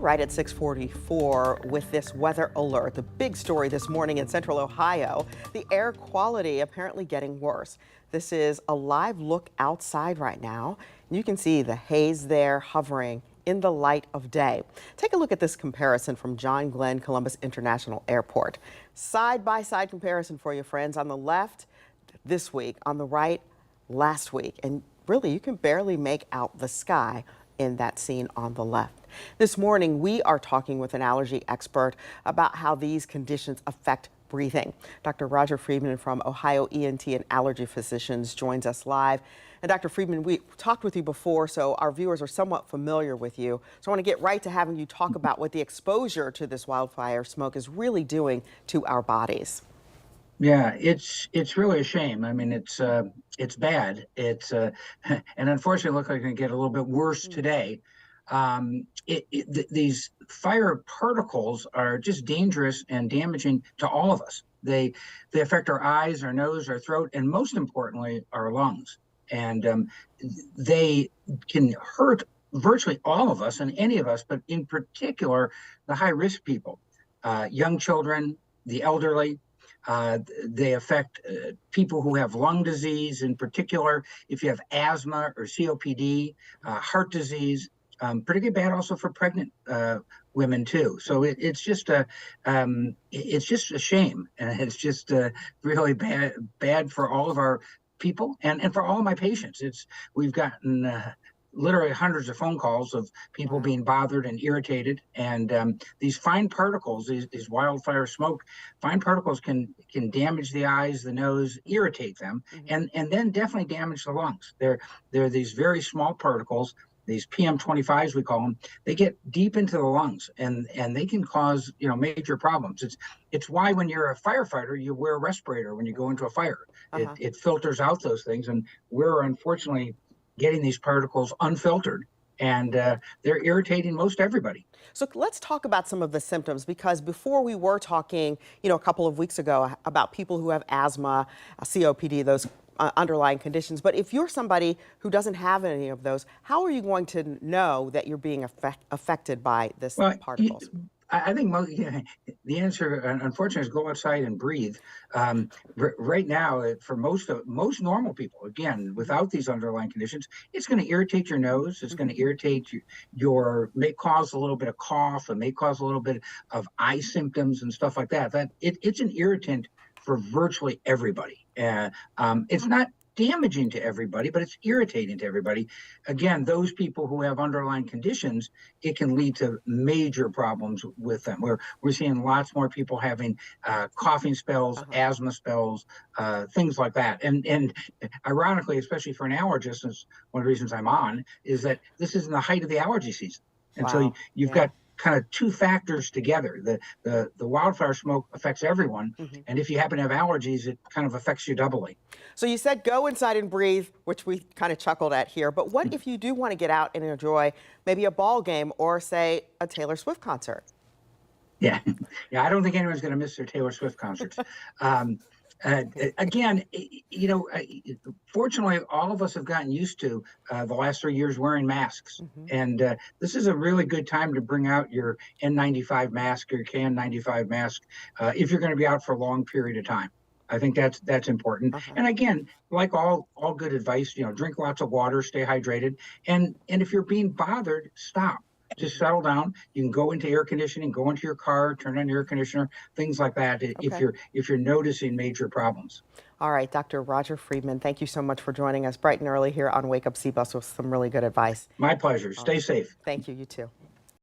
right at 6:44 with this weather alert. The big story this morning in central Ohio, the air quality apparently getting worse. This is a live look outside right now. You can see the haze there hovering in the light of day. Take a look at this comparison from John Glenn Columbus International Airport. Side by side comparison for you, friends. On the left this week, on the right last week. And really, you can barely make out the sky in that scene on the left. This morning, we are talking with an allergy expert about how these conditions affect breathing. Dr. Roger Friedman from Ohio ENT and Allergy Physicians joins us live. And Dr. Friedman, we talked with you before, so our viewers are somewhat familiar with you. So I want to get right to having you talk about what the exposure to this wildfire smoke is really doing to our bodies. Yeah, it's really a shame. I mean, it's bad. And unfortunately, it looks like it's going to get a little bit worse today. These fire particles are just dangerous and damaging to all of us. They affect our eyes, our nose, our throat, and most importantly, our lungs. And they can hurt virtually all of us and any of us, but in particular, the high-risk people, young children, the elderly. They affect people who have lung disease, in particular, if you have asthma or COPD, heart disease, particularly bad also for pregnant women too. So it's just a shame, and it's just really bad for all of our people and for all of my patients. We've gotten literally hundreds of phone calls of people being bothered and irritated, and these fine particles, these wildfire smoke, fine particles can damage the eyes, the nose, irritate them, and then definitely damage the lungs. They're these very small particles, these PM25s we call them. They get deep into the lungs, and they can cause major problems. It's why when you're a firefighter, you wear a respirator when you go into a fire. It filters out those things, and we're unfortunately getting these particles unfiltered, and they're irritating most everybody. So let's talk about some of the symptoms, because before we were talking, a couple of weeks ago about people who have asthma, COPD, those underlying conditions. But if you're somebody who doesn't have any of those, how are you going to know that you're being affected by this particles? I think the answer, unfortunately, is go outside and breathe. Right now, for most normal people, again, without these underlying conditions, it's going to irritate your nose. It's going to irritate may cause a little bit of cough, and may cause a little bit of eye symptoms and stuff like that. It's an irritant for virtually everybody. It's not damaging to everybody, but it's irritating to everybody. Again, those people who have underlying conditions, it can lead to major problems with them. We're seeing lots more people having coughing spells, asthma spells, things like that. And ironically, especially for an allergist, one of the reasons I'm on is that this is in the height of the allergy season. And so you've got kind of two factors together. The wildfire smoke affects everyone, and if you happen to have allergies, it kind of affects you doubly. So you said go inside and breathe, which we kind of chuckled at here, but what if you do want to get out and enjoy maybe a ball game or, say, a Taylor Swift concert? Yeah, I don't think anyone's going to miss their Taylor Swift concerts. Again, fortunately, all of us have gotten used to the last 3 years wearing masks. And this is a really good time to bring out your N95 mask or your KN95 mask if you're going to be out for a long period of time. I think that's important. And again, like all good advice, drink lots of water, stay hydrated. And if you're being bothered, stop. Just settle down. You can go into air conditioning, go into your car, turn on your air conditioner, things like that. If you're noticing major problems. All right, Dr. Roger Friedman, thank you so much for joining us bright and early here on Wake Up CBus with some really good advice. My pleasure. Stay safe. Thank you. You too.